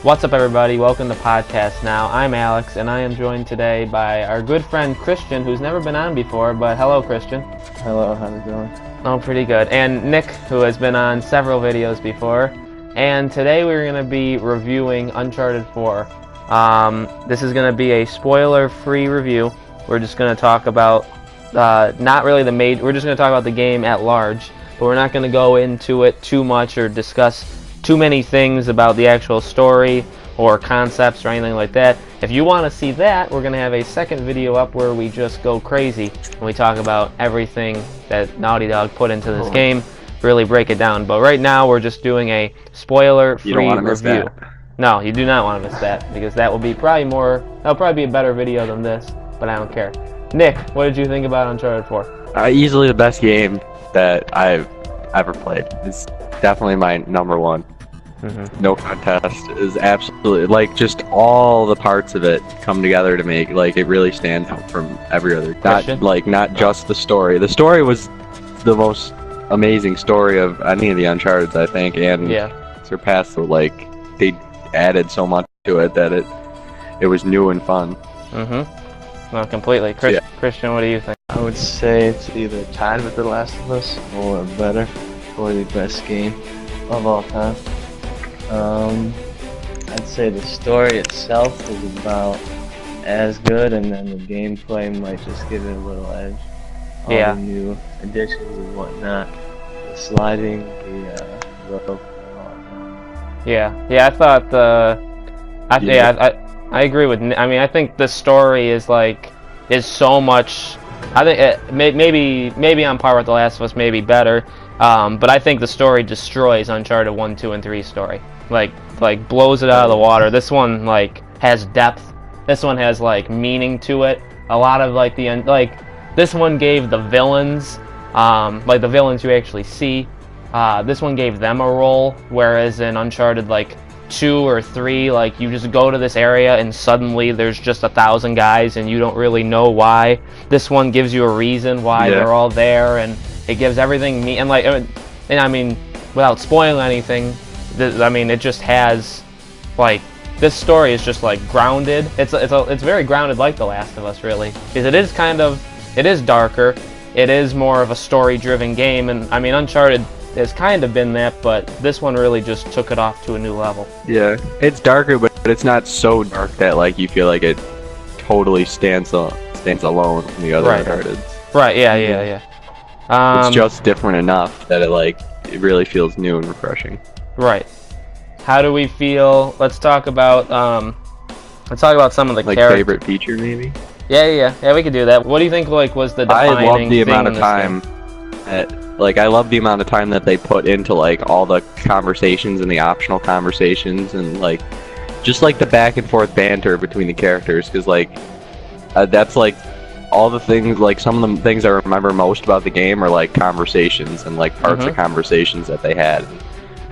What's up, everybody? Welcome to Podcast Now. I'm Alex, and I am joined today by our good friend Christian, who's never been on before, but hello, Christian. Hello, how's it going? Oh, pretty good. And Nick, who has been on several videos before. And today we're going to be reviewing Uncharted 4. This is going to be a spoiler-free review. We're just going to talk about, not really we're just going to talk about the game at large, but we're not going to go into it too much or discuss too many things about the actual story or concepts or anything like that. If you want to see that, we're going to have a second video up where we just go crazy and we talk about everything that Naughty Dog put into this game, really break it down. But right now we're just doing a spoiler-free review. No, you do not want to miss that, because that will be that'll probably be a better video than this, but I don't care. Nick, what did you think about Uncharted 4? Easily the best game that I've ever played. It's definitely my number one. No contest. Is absolutely, like, just all the parts of it come together to make, like, it really stands out from every other. Not just the story. The story was the most amazing story of any of the Uncharted, I think, and surpassed the, like, they added so much to it that it was new and fun. No, completely. Christian, what do you think? I would say it's either tied with The Last of Us or better, or the best game of all time. I'd say the story itself is about as good, and then the gameplay might just give it a little edge. All the new additions and whatnot, the sliding, the rope, and all that. I thought I agree with. I mean, I think the story is so much. I think maybe on par with The Last of Us, maybe better. But I think the story destroys Uncharted 1, 2, and 3 story. Like blows it out of the water. This one has depth. This one has meaning to it. A lot of this one gave the villains, the villains you actually see. This one gave them a role, whereas in Uncharted 2 or 3, you just go to this area and suddenly there's just 1,000 guys and you don't really know why. This one gives you a reason why they're all there, and it gives everything and I mean, without spoiling anything, it just has this story is just grounded. It's very grounded, like The Last of Us, really, because it is darker. It is more of a story-driven game, and I mean, Uncharted has kind of been that, but this one really just took it off to a new level. Yeah, it's darker, but it's not so dark that you feel like it totally stands alone from the other Uncharted. Right? Yeah. It's just different enough that it really feels new and refreshing. Right. How do we feel? Let's talk about some of the characters. Favorite feature, maybe. Yeah. We could do that. What do you think was the defining I love the amount of thing time I love the amount of time that they put into all the conversations and the optional conversations, and just the back and forth banter between the characters, because that's all the things, some of the things I remember most about the game are conversations and parts of conversations that they had, and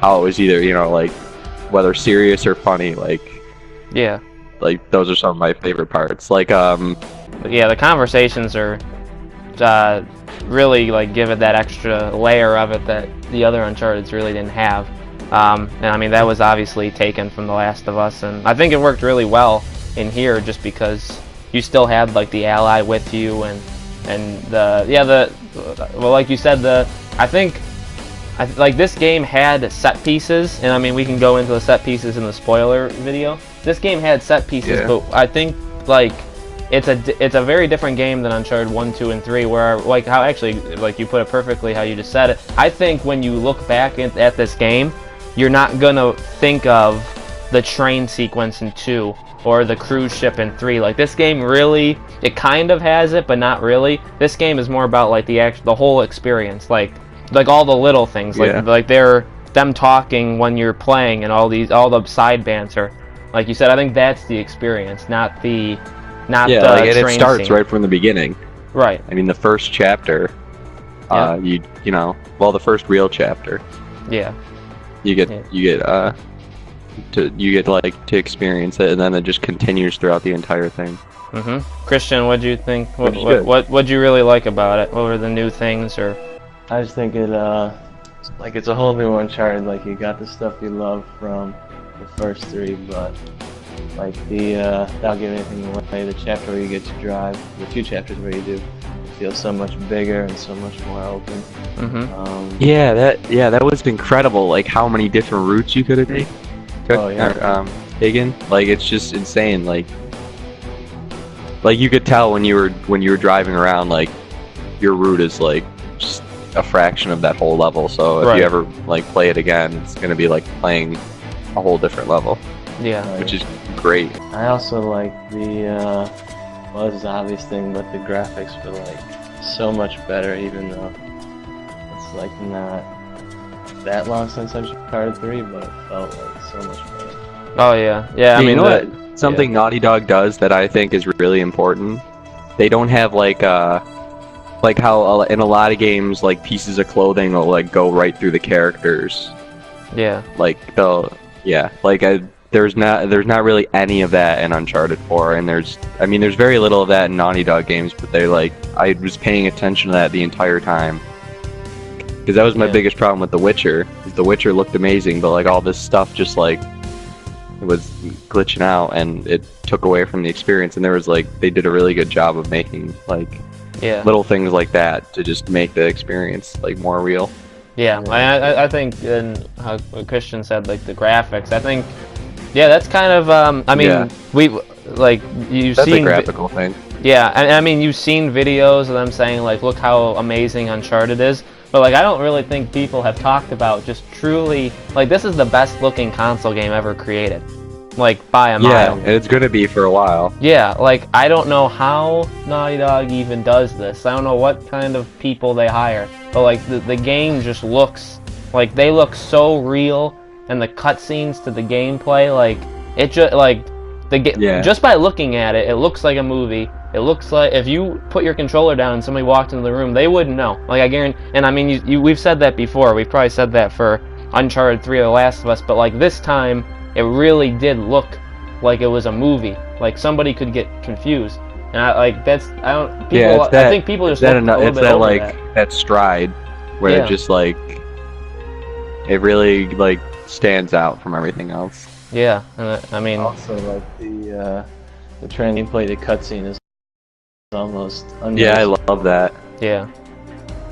how it was either whether serious or funny, those are some of my favorite parts. The conversations are really give it that extra layer of it that the other Uncharted's really didn't have. And I mean, that was obviously taken from The Last of Us, and I think it worked really well in here just because you still had the ally with you, and like you said, I think this game had set pieces, and I mean, we can go into the set pieces in the spoiler video. This game had set pieces, but I think it's a very different game than Uncharted 1, 2, and 3, where how actually you put it perfectly, how you just said it. I think when you look back at this game, you're not gonna think of the train sequence in 2 or the cruise ship in 3. This game really, it kind of has it, but not really. This game is more about the whole experience, all the little things, they're them talking when you're playing, and all the side banter. Like you said, I think that's the experience, not the and it starts right from the beginning. Right. I mean, the first chapter, the first real chapter. Yeah. You get to experience it, and then it just continues throughout the entire thing. Christian, what do you think? What'd you really like about it? What were the new things, or? I just think it, it's a whole new Uncharted. You got the stuff you love from the first 3, but like without giving anything away, the chapter where you get to drive, the 2 chapters where you do, it feels so much bigger and so much more open. Yeah, that was incredible. Like how many different routes you could have taken. Like it's just insane. Like you could tell when you were driving around, like your route is like just a fraction of that whole level. So if you ever like play it again, it's gonna be like playing a whole different level. Yeah, which is great. I also like the well, this is an obvious thing, but the graphics were like so much better, even though it's like not that long since Uncharted 3, but it felt like so much better. Oh yeah, yeah. I mean, you know what? Something Naughty Dog does that I think is really important. They don't have like how in a lot of games, like pieces of clothing will like go right through the characters. Yeah. Like there's not really any of that in Uncharted 4, and there's very little of that in Naughty Dog games, but I was paying attention to that the entire time. Because that was my biggest problem with The Witcher. The Witcher looked amazing, but like all this stuff just like it was glitching out, and it took away from the experience. And there was like they did a really good job of making like little things like that to just make the experience like more real. Yeah, I think, and how Christian said, like the graphics. I think, that's kind of. I mean, we like you've That's seen a graphical thing. Yeah, and I mean you've seen videos of them saying like, look how amazing Uncharted is. But like I don't really think people have talked about just truly like this is the best looking console game ever created, like by a mile. Yeah, and it's gonna be for a while. Yeah, like I don't know how Naughty Dog even does this. I don't know what kind of people they hire, but like the game just looks like they look so real, and the cutscenes to the gameplay, like it just like just by looking at it, it looks like a movie. It looks like if you put your controller down and somebody walked into the room, they wouldn't know. Like I guarantee, and I mean, we've said that before. We've probably said that for Uncharted 3 or The Last of Us, but like this time, it really did look like it was a movie. Like somebody could get confused, and I think people just look a little bit over that. That stride where it just like it really like stands out from everything else. Yeah, and I mean, also like the training play, the cutscene is almost unnoticeable. Yeah, I love that. Yeah,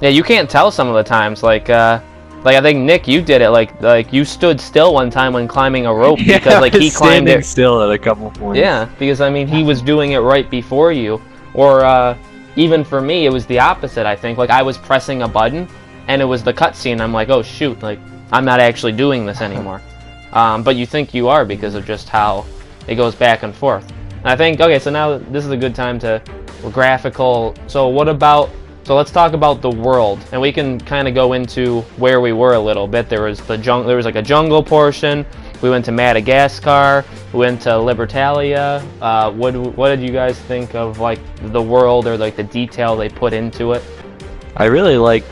you can't tell some of the times. Like I think Nick, you did it. Like you stood still one time when climbing a rope because like he climbed it still at a couple points. Yeah, because I mean he was doing it right before you. Or even for me, it was the opposite. I think like I was pressing a button and it was the cutscene. I'm like, oh shoot, like I'm not actually doing this anymore. But you think you are because of just how it goes back and forth. And I think so now this is a good time to graphical. So let's talk about the world, and we can kind of go into where we were a little bit. There was there was like a jungle portion. We went to Madagascar. We went to Libertalia. What did you guys think of like the world or like the detail they put into it? I really like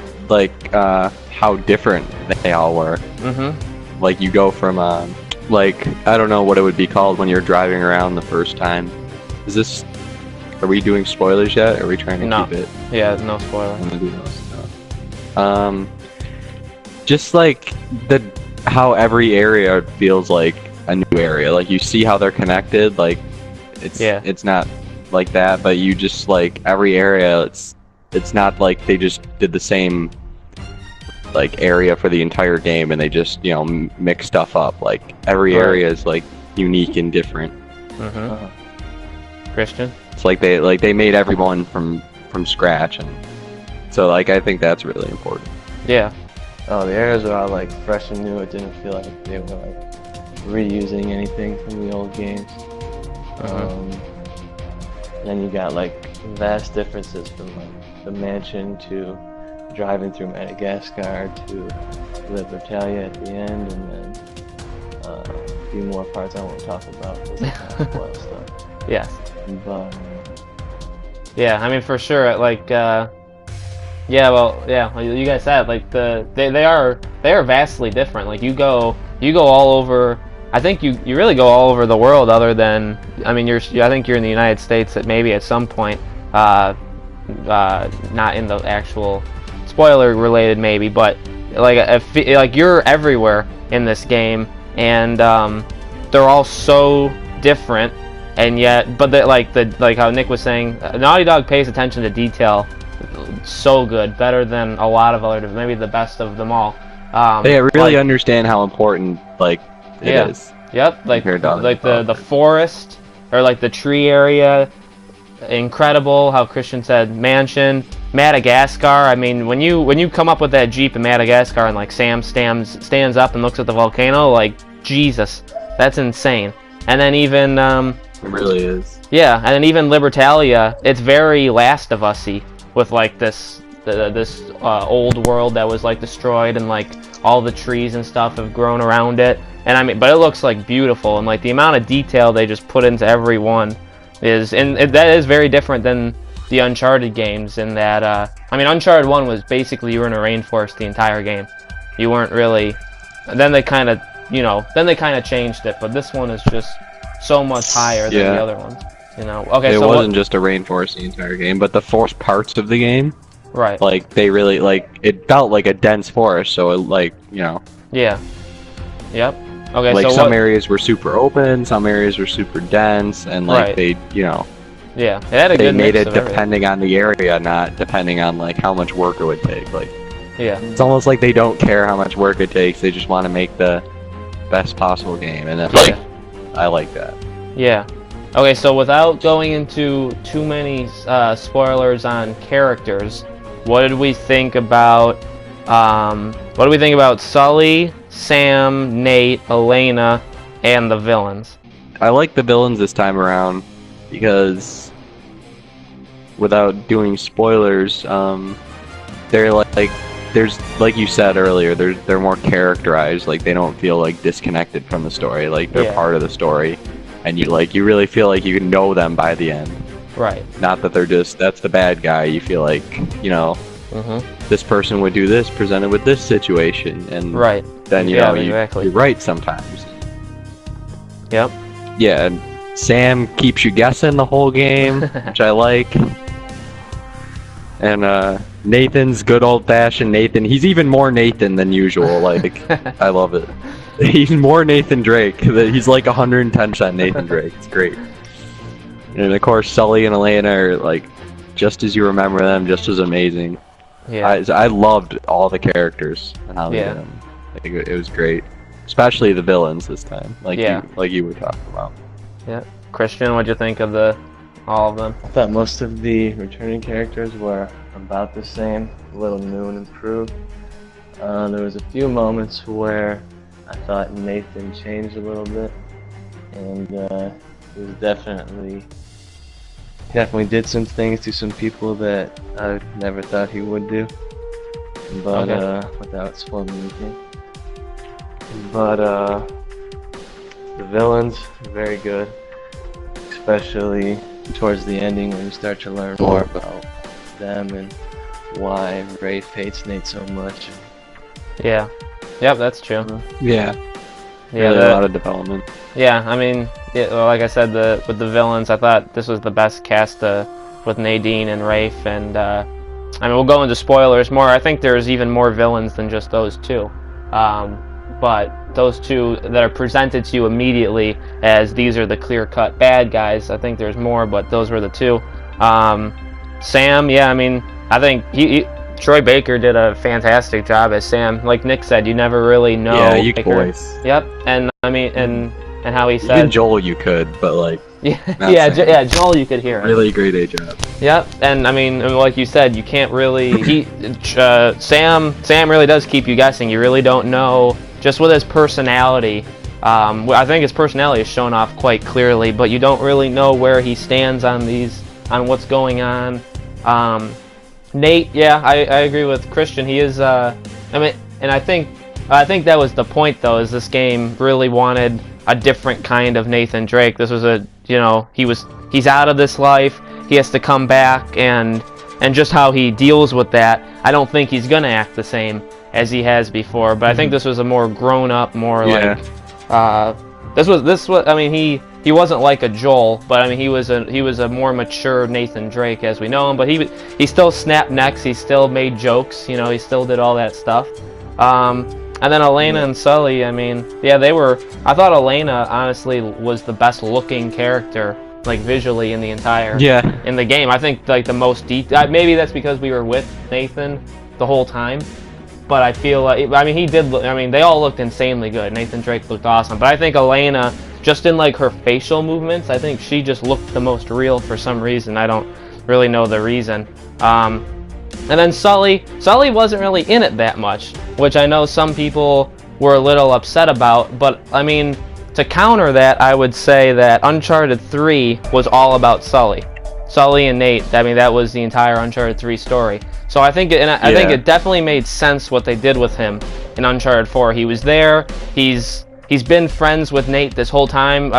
how different they all were. Like you go from like I don't know what it would be called when you're driving around the first time. Are we doing spoilers yet? Or are we trying to keep it? Yeah, no spoilers. Just like how every area feels like a new area. Like you see how they're connected. Like it's not like that, but you just like every area. It's not like they just did the same like area for the entire game and they just mix stuff up. Like every area is like unique and different. Christian? It's like they made everyone from scratch, and so like I think that's really important. Yeah. Oh, the areas were all like fresh and new. It didn't feel like they were like reusing anything from the old games. Then you got like vast differences from like the mansion to driving through Madagascar to Libertalia at the end, and then a few more parts I won't talk about because I kind of spoil stuff. Yes. But yeah, I mean for sure. Like like you guys said, like they are vastly different. Like you go all over. I think you really go all over the world. Other than I think you're in the United States at maybe at some point. Not in the actual spoiler related maybe, but like you're everywhere in this game, and they're all so different, and yet, but like how Nick was saying, Naughty Dog pays attention to detail so good, better than a lot of other, maybe the best of them all. They really understand how important it is. Yep, like the forest, or like the tree area, incredible. How Christian said mansion, Madagascar. I mean, when you come up with that Jeep in Madagascar and like Sam stands up and looks at the volcano, like Jesus, that's insane. And then even it really is. Yeah, and then even Libertalia, it's very Last of Us-y, with like this old world that was like destroyed, and like all the trees and stuff have grown around it. And I mean, but it looks like beautiful, and like the amount of detail they just put into every one that is very different than the Uncharted games. In that, I mean, Uncharted 1 was basically you were in a rainforest the entire game. You weren't really. And then they kind of, changed it, but this one is just so much higher than the other ones. Okay. It wasn't just a rainforest the entire game, but the forest parts of the game. Right. Like they really it felt like a dense forest, so it Yeah. Yep. Okay. Like so some areas were super open, some areas were super dense, and they Yeah, it had a they good made mix it of depending on the area, not depending on like how much work it would take. Yeah. It's almost like they don't care how much work it takes. They just want to make the best possible game, and I like that. Yeah. Okay, so without going into too many spoilers on characters, what did we think about Sully, Sam, Nate, Elena, and the villains? I like the villains this time around because, without doing spoilers, they're there's, like you said earlier, they're more characterized. Like they don't feel like disconnected from the story. Like they're part of the story, and you really feel like you know them by the end. Right. Not that that's the bad guy. You feel like this person would do this presented with this situation, and then you're right sometimes. Yep. Yeah, and Sam keeps you guessing the whole game, which I like. And Nathan's good old-fashioned Nathan. He's even more Nathan than usual. Like, I love it. He's more Nathan Drake. He's like 110% Nathan Drake. It's great. And of course, Sully and Elena are like just as you remember them, just as amazing. Yeah. I loved all the characters and how they did them. I think it was great, especially the villains this time. Like you were talking about. Yeah. Christian, what'd you think of all of them? I thought most of the returning characters were about the same, a little new and improved. There was a few moments where I thought Nathan changed a little bit, and he was definitely did some things to some people that I never thought he would do, but without spoiling anything. But the villains, very good, especially towards the ending when you start to learn more about them and why Rafe hates Nate so much. Yeah. Yep, that's true. Yeah. Really a lot of development. Yeah, I mean, like I said, with the villains, I thought this was the best cast with Nadine and Rafe, and I mean, we'll go into spoilers more. I think there's even more villains than just those two. But those two that are presented to you immediately as these are the clear-cut bad guys, I think there's more, but those were the two. Sam, yeah, I mean, I think Troy Baker did a fantastic job as Sam. Like Nick said, you never really know. Yeah, you could voice. Yep, and I mean, and how he said. Even Joel, you could, but like. Joel, you could hear it. Really great A job. Yep, and I mean, like you said, you can't really. Sam really does keep you guessing. You really don't know. Just with his personality, I think his personality is shown off quite clearly, but you don't really know where he stands on what's going on. Nate, yeah, I agree with Christian. He is, I mean, and I think that was the point, though, is this game really wanted a different kind of Nathan Drake. This was he's out of this life, he has to come back, and just how he deals with that, I don't think he's gonna act the same as he has before, but I think this was a more grown-up, more like, this was, I mean, he wasn't like a Joel, but I mean, he was a more mature Nathan Drake as we know him, but he still snapped necks, he still made jokes, he still did all that stuff. And then Elena and Sully, I mean, yeah, they were. I thought Elena honestly was the best looking character, like visually in the entire in the game. I think like the most maybe that's because we were with Nathan the whole time. But I feel like, I mean, he did look, I mean, they all looked insanely good. Nathan Drake looked awesome. But I think Elena, just in like her facial movements, I think she just looked the most real for some reason. I don't really know the reason. And then Sully wasn't really in it that much, which I know some people were a little upset about. But I mean, to counter that, I would say that Uncharted 3 was all about Sully. Sully and Nate, I mean, that was the entire Uncharted 3 story. So I think, I think it definitely made sense what they did with him in Uncharted 4. He was there. He's been friends with Nate this whole time.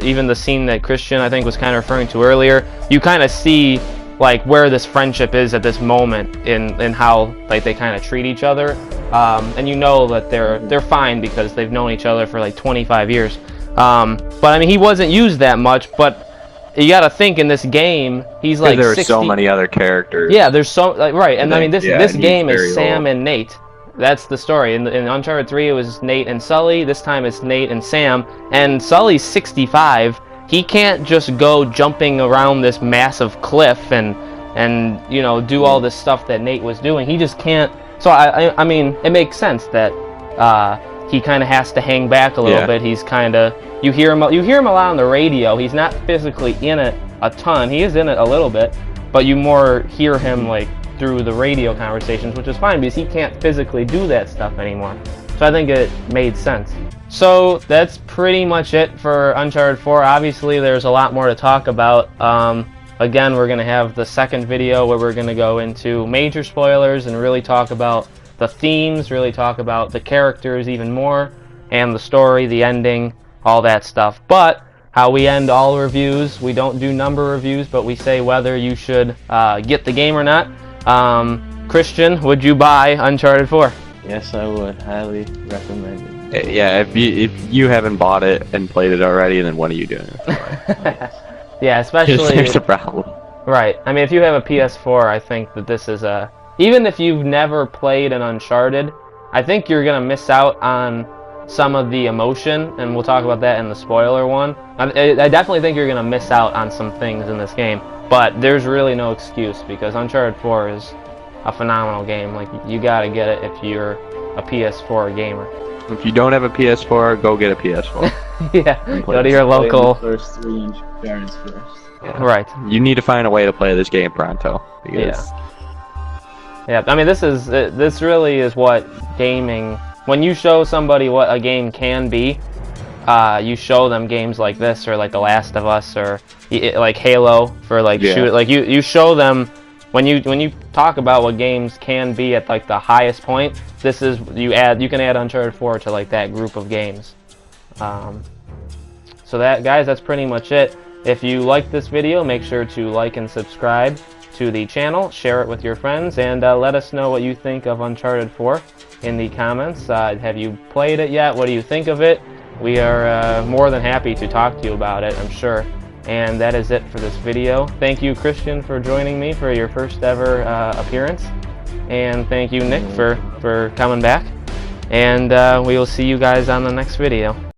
Even the scene that Christian, I think, was kind of referring to earlier. You kind of see like where this friendship is at this moment in how like they kind of treat each other. And you know that they're fine because they've known each other for like 25 years. But I mean, he wasn't used that much, but you gotta think in this game, he's like there are so many other characters. Yeah, there's so like, right, and I mean this game is Sam and Nate. That's the story. In Uncharted 3, it was Nate and Sully. This time it's Nate and Sam. And Sully's 65. He can't just go jumping around this massive cliff and you know do all this stuff that Nate was doing. He just can't. So I mean, it makes sense that he kind of has to hang back a little bit. He's kind of you hear him a lot on the radio. He's not physically in it a ton. He is in it a little bit, but you more hear him like through the radio conversations, which is fine because he can't physically do that stuff anymore. So I think it made sense. So that's pretty much it for Uncharted 4. Obviously, there's a lot more to talk about. Again, we're going to have the second video where we're going to go into major spoilers and really talk about the themes, really talk about the characters even more, and the story, the ending, all that stuff. But how we end all reviews, we don't do number reviews, but we say whether you should get the game or not. Christian, would you buy Uncharted 4? Yes, I would. Highly recommend it. Yeah, if you haven't bought it and played it already, then what are you doing? Yeah, especially... There's a problem. Right. I mean, if you have a PS4, I think that this is a... Even if you've never played an Uncharted, I think you're going to miss out on some of the emotion, and we'll talk about that in the spoiler one. I definitely think you're going to miss out on some things in this game, but there's really no excuse because Uncharted 4 is a phenomenal game. Like, you got to get it if you're a PS4 gamer. If you don't have a PS4, go get a PS4. Yeah, go to your local... First 3 Uncharted first. Yeah. Right. You need to find a way to play this game pronto. Because... Yeah, I mean, this really is what gaming... When you show somebody what a game can be, you show them games like this, or like The Last of Us, or like Halo for like shoot. Like you show them when you talk about what games can be at like the highest point. This is you can add Uncharted 4 to like that group of games. So that, guys, that's pretty much it. If you like this video, make sure to like and subscribe to the channel, share it with your friends, and let us know what you think of Uncharted 4 in the comments. Have you played it yet? What do you think of it? We are more than happy to talk to you about it, I'm sure. And that is it for this video. Thank you, Christian, for joining me for your first ever appearance. And thank you, Nick, for coming back. And we will see you guys on the next video.